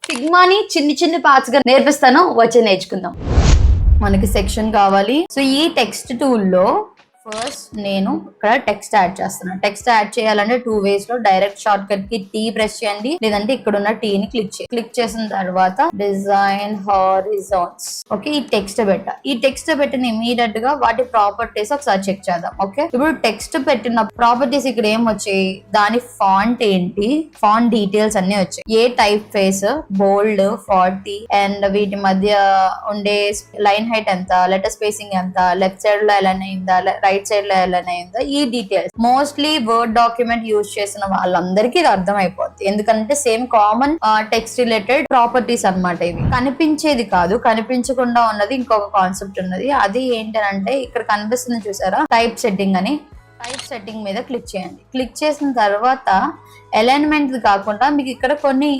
ఫిగ్మాని చిన్ని చిన్ని పార్ట్స్ గా నేర్పిస్తాను, వచ్చి నేర్చుకుందాం. మనకి సెక్షన్ కావాలి. సో ఈ టెక్స్ట్ టూల్లో ఫస్ట్ నేను ఇక్కడ టెక్స్ట్ యాడ్ చేస్తున్నాను. టెక్స్ట్ యాడ్ చేయాలంటే 2 ways లో డైరెక్ట్ షార్ట్ కట్ కి టీ ప్రెస్ చేయండి, లేదంటే ఇక్కడ ఉన్న టీ ని క్లిక్ చేసిన తర్వాత డిజైన్ హారిజాన్స్. ఓకే, ఈ టెక్స్ట్ పెట్టిన ఇమీడియట్ గా వాటి ప్రాపర్టీస్ ఒకసారి చెక్ చేద్దాం. ఓకే, ఇప్పుడు టెక్స్ట్ పెట్టిన ప్రాపర్టీస్ ఇక్కడ ఏం వచ్చాయి, దాని ఫాంట్ ఏంటి, ఫాంట్ డీటెయిల్స్ అన్ని వచ్చాయి. ఏ టైప్ ఫేస్, బోల్డ్, 40 అండ్ వీటి మధ్య ఉండే లైన్ హైట్ ఎంత, లెటర్ స్పేసింగ్ ఎంత, లెఫ్ట్ సైడ్ లో ఎలా అయిందా, రైట్ సైడ్ లో ఎలా అయిందా, ఈ details mostly word document use చేసిన వాళ్ళందరికీ ఇది అర్థం అయిపోద్ది. ఎందుకంటే same common text related properties అన్నమాట. ఇవి కనిపించేది కాదు, కనిపించకుండా ఉన్నది ఇంకొక కాన్సెప్ట్ ఉన్నది. అది ఏంటంటే ఇక్కడ కనిపిస్తుంది చూసారా, టైప్ సెట్టింగ్ అని. టైప్ సెట్టింగ్ మీద క్లిక్ చేయండి. క్లిక్ చేసిన తర్వాత అలైన్మెంట్ కాకుండా మీకు ఇక్కడ కొన్ని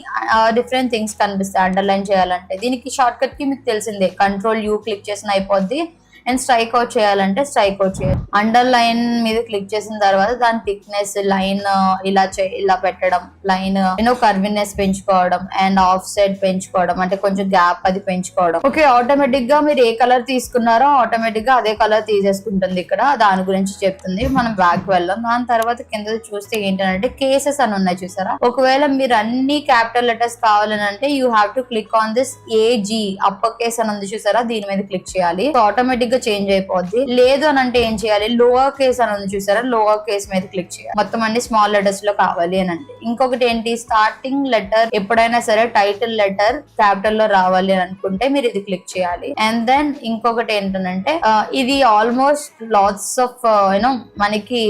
డిఫరెంట్ థింగ్స్ కనిపిస్తాయి అండర్లైన్ చేయాలంటే. దీనికి షార్ట్ కట్ కి మీకు తెలిసిందే, Ctrl+U క్లిక్ చేసిన అయిపోద్ది. అండ్ స్ట్రైక్ అవుట్ చేయాలంటే స్ట్రైక్ అవుట్ చేయాలి. అండర్ లైన్ మీద క్లిక్ చేసిన తర్వాత దాని థిక్నెస్, లైన్ ఇలా పెట్టడం, లైన్ కర్వినెస్ పెంచుకోవడం అండ్ ఆఫ్ సైడ్ పెంచుకోవడం, అంటే కొంచెం గ్యాప్ అది పెంచుకోవడం. ఓకే, ఆటోమేటిక్ గా మీరు ఏ కలర్ తీసుకున్నారో ఆటోమేటిక్ గా అదే కలర్ తీసేసుకుంటుంది. ఇక్కడ దాని గురించి చెప్తుంది. మనం బ్యాక్ వెళ్దాం. దాని తర్వాత కింద చూస్తే ఏంటంటే కేసెస్ అని ఉన్నాయి చూసారా. ఒకవేళ మీరు అన్ని క్యాపిటల్ లెటర్స్ కావాలని అంటే you have to click on this AG upper case అని ఉంది చూసారా, దీని మీద క్లిక్ చేయాలి. ఆటోమేటిక్ గా చేంజ్ అయిపోద్ది. లేదు అని అంటే ఏం చేయాలి, లోవర్ కేస్ అని ఉంది చూసారా, లోవర్ కేస్ మీద క్లిక్ చేయాలి. మొత్తం అన్ని స్మాల్ లెటర్స్ లో కావాలి అని అంటే. ఇంకొకటి ఏంటి, స్టార్టింగ్ లెటర్ ఎప్పుడైనా సరే టైటిల్ లెటర్ క్యాపిటల్ లో రావాలి అని అనుకుంటే మీరు ఇది క్లిక్ చేయాలి. అండ్ దెన్ ఇంకొకటి ఏంటంటే ఇది ఆల్మోస్ట్ లాట్స్ ఆఫ్ మనకి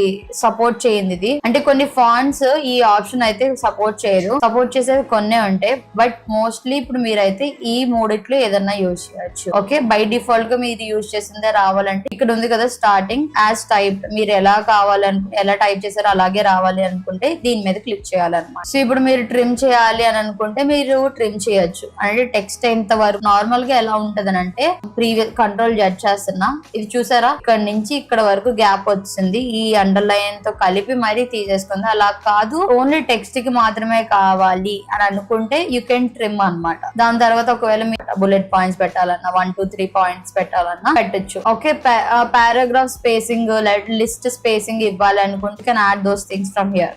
సపోర్ట్ చేయింది ఇది. అంటే కొన్ని ఫాంట్స్ ఈ ఆప్షన్ అయితే సపోర్ట్ చేయదు, సపోర్ట్ చేసేది కొన్నే ఉంటాయి. బట్ మోస్ట్లీ ఇప్పుడు మీరైతే ఈ మూడిట్లో ఏదన్నా యూజ్ చేయొచ్చు. ఓకే, బై డిఫాల్ట్ గా మీరు యూజ్ చేసిందే రావాలంటే ఇక్కడ ఉంది కదా స్టార్టింగ్ యాజ్ టైప్, మీరు ఎలా ఎలా టైప్ చేశారో అలాగే రావాలి అనుకుంటే దీని మీద క్లిక్ చేయాలన్నమాట. సో ఇప్పుడు మీరు ట్రిమ్ చేయాలి అని అనుకుంటే మీరు ట్రిమ్ చేయొచ్చు. అంటే టెక్స్ట్ ఎంత వరకు నార్మల్ గా ఎలా ఉంటది అంటే, ప్రీవియస్ Ctrl+Z చేస్తున్నా, ఇది చూసారా ఇక్కడ నుంచి ఇక్కడ వరకు గ్యాప్ వచ్చింది, ఈ అండర్లైన్ తో కలిపి మరీ తీసేసుకుంది. అలా కాదు, ఓన్లీ టెక్స్ట్ కి మాత్రమే కావాలి అని అనుకుంటే యూ కెన్ ట్రిమ్ అన్నమాట. దాని తర్వాత ఒకవేళ మీరు బుల్లెట్ పాయింట్స్ పెట్టాలన్నా 1 2 3 పాయింట్స్ పెట్టాలన్నా పెట్టచ్చు. Okay, paragraph spacing, list spacing ఇవ్వాలి అనుకుంటే can add those things from here.